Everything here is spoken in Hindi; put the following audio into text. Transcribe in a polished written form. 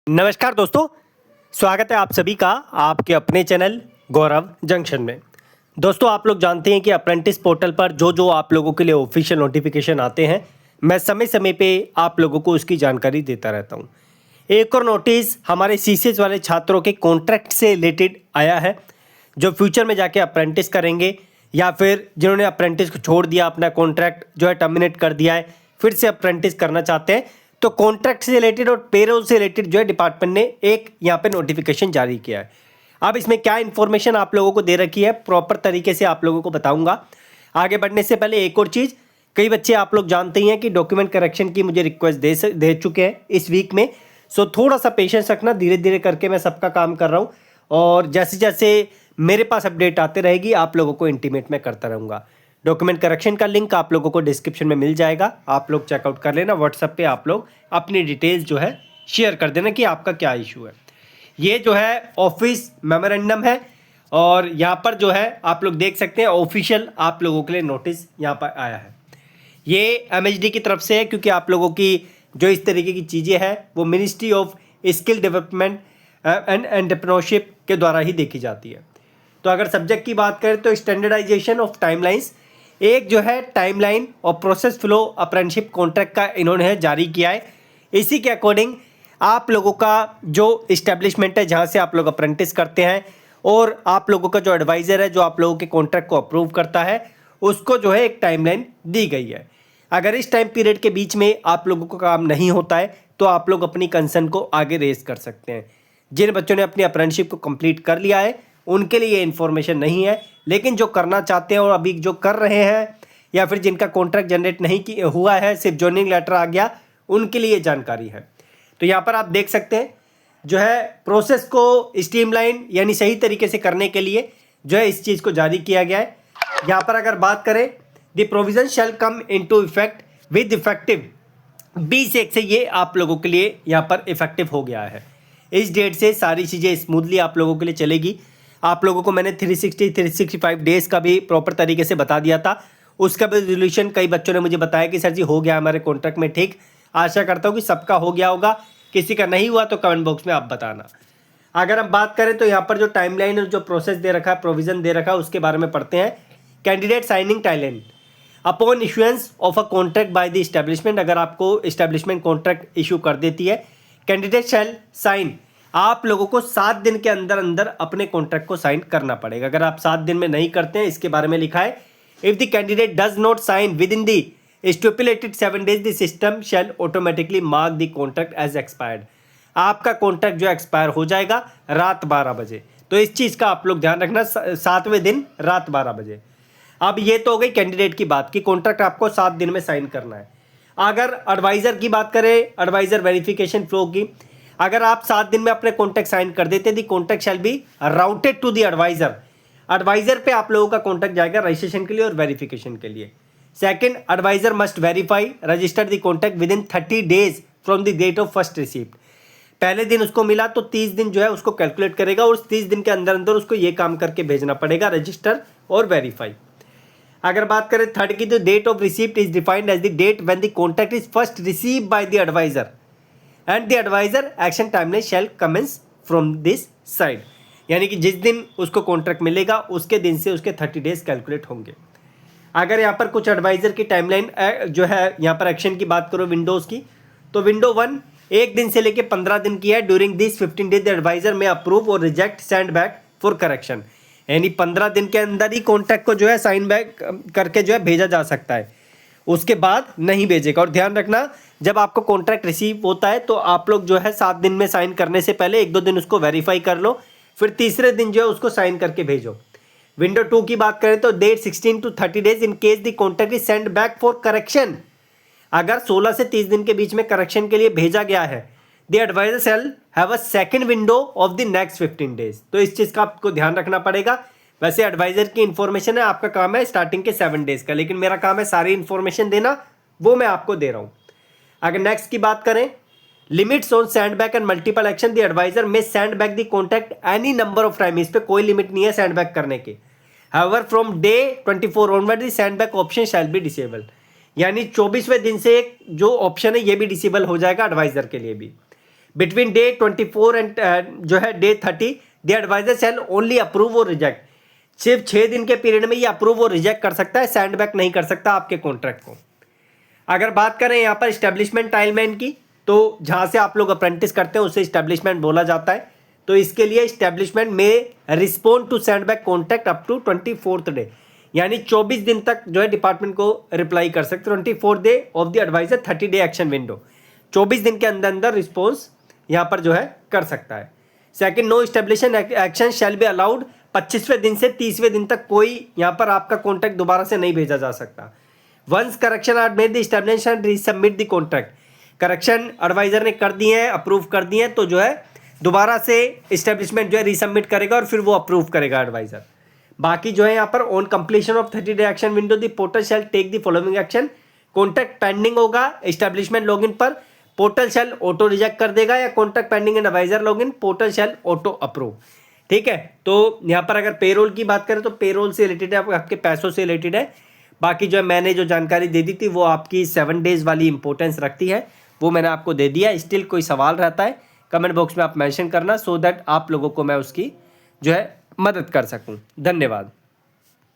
नमस्कार दोस्तों, स्वागत है आप सभी का आपके अपने चैनल गौरव जंक्शन में। दोस्तों, आप लोग जानते हैं कि अप्रेंटिस पोर्टल पर जो आप लोगों के लिए ऑफिशियल नोटिफिकेशन आते हैं, मैं समय समय पे आप लोगों को उसकी जानकारी देता रहता हूं। एक और नोटिस हमारे सीसीएस वाले छात्रों के कॉन्ट्रैक्ट से रिलेटेड आया है, जो फ्यूचर में जाके अप्रेंटिस करेंगे या फिर जिन्होंने अप्रेंटिस को छोड़ दिया, अपना कॉन्ट्रैक्ट जो है टर्मिनेट कर दिया है, फिर से अप्रेंटिस करना चाहते हैं, तो कॉन्ट्रैक्ट से रिलेटेड और पेरोल से रिलेटेड जो है डिपार्टमेंट ने एक यहाँ पे नोटिफिकेशन जारी किया है। अब इसमें क्या इन्फॉर्मेशन आप लोगों को दे रखी है, प्रॉपर तरीके से आप लोगों को बताऊंगा। आगे बढ़ने से पहले एक और चीज़, कई बच्चे आप लोग जानते ही हैं कि डॉक्यूमेंट करेक्शन की मुझे रिक्वेस्ट दे चुके हैं इस वीक में। सो थोड़ा सा पेशेंस रखना, धीरे धीरे करके मैं सबका काम कर रहा हूँ और जैसे जैसे मेरे पास अपडेट आते रहेगी आप लोगों को इंटीमेट मैं करता रहूँगा। डॉक्यूमेंट करेक्शन का लिंक आप लोगों को डिस्क्रिप्शन में मिल जाएगा, आप लोग चेकआउट कर लेना। व्हाट्सएप पे आप लोग अपनी डिटेल्स जो है शेयर कर देना कि आपका क्या इशू है। ये जो है ऑफिस मेमोरेंडम है और यहाँ पर जो है आप लोग देख सकते हैं ऑफिशियल आप लोगों के लिए नोटिस यहाँ पर आया है। ये एमएचडी की तरफ से है, क्योंकि आप लोगों की जो इस तरीके की चीज़ें हैं वो ministry of skill development and entrepreneurship के द्वारा ही देखी जाती है। तो अगर सब्जेक्ट की बात करें तो स्टैंडर्डाइजेशन ऑफ टाइमलाइंस, एक जो है टाइमलाइन और प्रोसेस फ्लो अप्रेंटिसशिप कॉन्ट्रैक्ट का इन्होंने जारी किया है। इसी के अकॉर्डिंग आप लोगों का जो इस्टेब्लिशमेंट है जहां से आप लोग अप्रेंटिस करते हैं और आप लोगों का जो एडवाइज़र है जो आप लोगों के कॉन्ट्रैक्ट को अप्रूव करता है, उसको जो है एक टाइमलाइन दी गई है। अगर इस टाइम पीरियड के बीच में आप लोगों को काम नहीं होता है तो आप लोग अपनी कंसर्न को आगे रेज कर सकते हैं। जिन बच्चों ने अपनी अप्रेंटिसशिप को कंप्लीट कर लिया है उनके लिए ये इन्फॉर्मेशन नहीं है, लेकिन जो करना चाहते हैं और अभी जो कर रहे हैं या फिर जिनका कॉन्ट्रैक्ट जनरेट नहीं हुआ है, सिर्फ जॉइनिंग लेटर आ गया, उनके लिए जानकारी है। तो यहाँ पर आप देख सकते हैं जो है प्रोसेस को स्ट्रीमलाइन यानी सही तरीके से करने के लिए जो है इस चीज़ को जारी किया गया है। यहाँ पर अगर बात करें, the provision shall come into effect with effective 20/1 से ये आप लोगों के लिए यहाँ पर इफेक्टिव हो गया है। इस डेट से सारी चीज़ें स्मूथली आप लोगों के लिए चलेगी। आप लोगों को मैंने 365 डेज़ का भी प्रॉपर तरीके से बता दिया था। उसका भी रिजोल्यूशन कई बच्चों ने मुझे बताया कि सर जी हो गया हमारे कॉन्ट्रैक्ट में ठीक। आशा करता हूँ कि सबका हो गया होगा, किसी का नहीं हुआ तो कमेंट बॉक्स में आप बताना। अगर हम बात करें तो यहाँ पर जो टाइमलाइन और जो प्रोसेस दे रखा है, प्रोविज़न दे रखा है, उसके बारे में पढ़ते हैं। Candidate signing timeline upon issuance of a contract by the establishment, अगर आपको इस्टेब्लिशमेंट कॉन्ट्रैक्ट इशू कर देती है, कैंडिडेट शैल साइन, आप लोगों को 7 दिन के अंदर अंदर अपने कॉन्ट्रैक्ट को साइन करना पड़ेगा। अगर आप 7 दिन में नहीं करते हैं, इसके बारे में लिखा है, if the candidate does not sign within the stipulated 7 days the system shall automatically mark the contract as expired. आपका कॉन्ट्रैक्ट जो एक्सपायर हो जाएगा रात 12 बजे। तो इस चीज़ का आप लोग ध्यान रखना, 7वें दिन रात 12 बजे। अब ये तो हो गई कैंडिडेट की बात कि कॉन्ट्रैक्ट आपको 7 दिन में साइन करना है। अगर एडवाइज़र की बात करें, एडवाइज़र वेरिफिकेशन फ्लो की, अगर आप 7 दिन में अपने कॉन्ट्रैक्ट साइन कर देते the contract shall be routed to the adviser, adviser पे आप लोगों का कॉन्ट्रैक्ट जाएगा रजिस्ट्रेशन के लिए और वेरिफिकेशन के लिए। Second, adviser must verify register the contract within 30 days from the date of first receipt. पहले दिन उसको मिला तो 30 दिन जो है उसको कैलकुलेट करेगा और उस 30 दिन के अंदर अंदर उसको ये काम करके भेजना पड़ेगा, रजिस्टर और वेरीफाई। अगर बात करें थर्ड की, तो date of receipt is defined as the date when the contract is first receive by the adviser and the adviser action timeline shall commence from this side, यानी कि जिस दिन उसको कॉन्ट्रैक्ट मिलेगा उसके दिन से उसके 30 डेज कैलकुलेट होंगे। अगर यहाँ पर कुछ एडवाइज़र की टाइमलाइन जो है यहाँ पर एक्शन की बात करो विंडोज़ की, तो विंडो 1 1 दिन से लेके 15 दिन की है। During this 15 days the adviser may approve or reject send back for correction, यानी 15 दिन के अंदर ही कॉन्ट्रैक्ट को जो है साइन बैक करके जो है भेजा जा सकता है, उसके बाद नहीं भेजेगा। और ध्यान रखना, जब आपको कॉन्ट्रैक्ट रिसीव होता है तो आप लोग जो है 7 दिन में साइन करने से पहले 1-2 दिन उसको वेरीफाई कर लो, फिर तीसरे दिन जो है उसको साइन करके भेजो। विंडो 2 की बात करें तो date 16 to 30 days in case the contract is send back for correction, अगर 16 से 30 दिन के बीच में करेक्शन के लिए भेजा गया है, the adviser shall have a second window of the next 15 days. तो इस चीज़ का आपको ध्यान रखना पड़ेगा। वैसे एडवाइजर की इन्फॉर्मेशन है, आपका काम है स्टार्टिंग के 7 डेज का, लेकिन मेरा काम है सारी इन्फॉर्मेशन देना, वो मैं आपको दे रहा हूँ। अगर नेक्स्ट की बात करें, limits on send back and multiple action, the adviser में send back the contract any number of time, इस पर कोई लिमिट नहीं है सेंड बैक करने की। However from day 24 onward the send back option shall be disable, यानी 24वें दिन से जो ऑप्शन है ये भी डिसेबल हो जाएगा एडवाइजर के लिए भी। बिटवीन डे 24 एंड जो है day 30 the adviser shall only approve or reject. सिर्फ 6 दिन के पीरियड में ये अप्रूव और रिजेक्ट कर सकता है, सेंड बैक नहीं कर सकता आपके कॉन्ट्रैक्ट को। अगर बात करें यहाँ पर इस्टेब्लिशमेंट टाइमलाइन की, तो जहाँ से आप लोग अप्रेंटिस करते हैं उसे इस्टेब्लिशमेंट बोला जाता है। तो इसके लिए establishment may respond to send back contract up to 24th day, यानी 24 दिन तक जो है डिपार्टमेंट को रिप्लाई कर सकते। 24th day of the adviser 30 day action window, 24 दिन के अंदर अंदर रिस्पॉन्स यहाँ पर जो है कर सकता है। Second, no establishment action shall be allowed, 25वें दिन से 30वें दिन तक कोई यहाँ पर आपका कॉन्ट्रैक्ट दोबारा से नहीं भेजा जा सकता। Once correction are made the establishment resubmit the contract, correction adviser ने कर दिए हैं, अप्रूव कर दिए हैं, तो जो है दोबारा से इस्टेब्लिशमेंट जो है रीसबमिट करेगा और फिर वो अप्रूव करेगा एडवाइजर। बाकी जो है यहाँ पर on completion of 30 day action window the portal shall take the following action, contract pending होगा इस्टेब्लिशमेंट लॉगिन पर, पोर्टल शैल ऑटो रिजेक्ट कर देगा, या contract pending and adviser login, portal shall auto approve. ठीक है, तो यहाँ पर अगर पेरोल की बात करें तो पेरोल से रिलेटेड है, आपके पैसों से रिलेटेड है। बाकी जो है मैंने जो जानकारी दे दी थी वो आपकी 7 डेज वाली इंपॉर्टेंस रखती है, वो मैंने आपको दे दिया। स्टिल कोई सवाल रहता है कमेंट बॉक्स में आप मेंशन करना, सो दैट आप लोगों को मैं उसकी जो है मदद कर सकूं। धन्यवाद।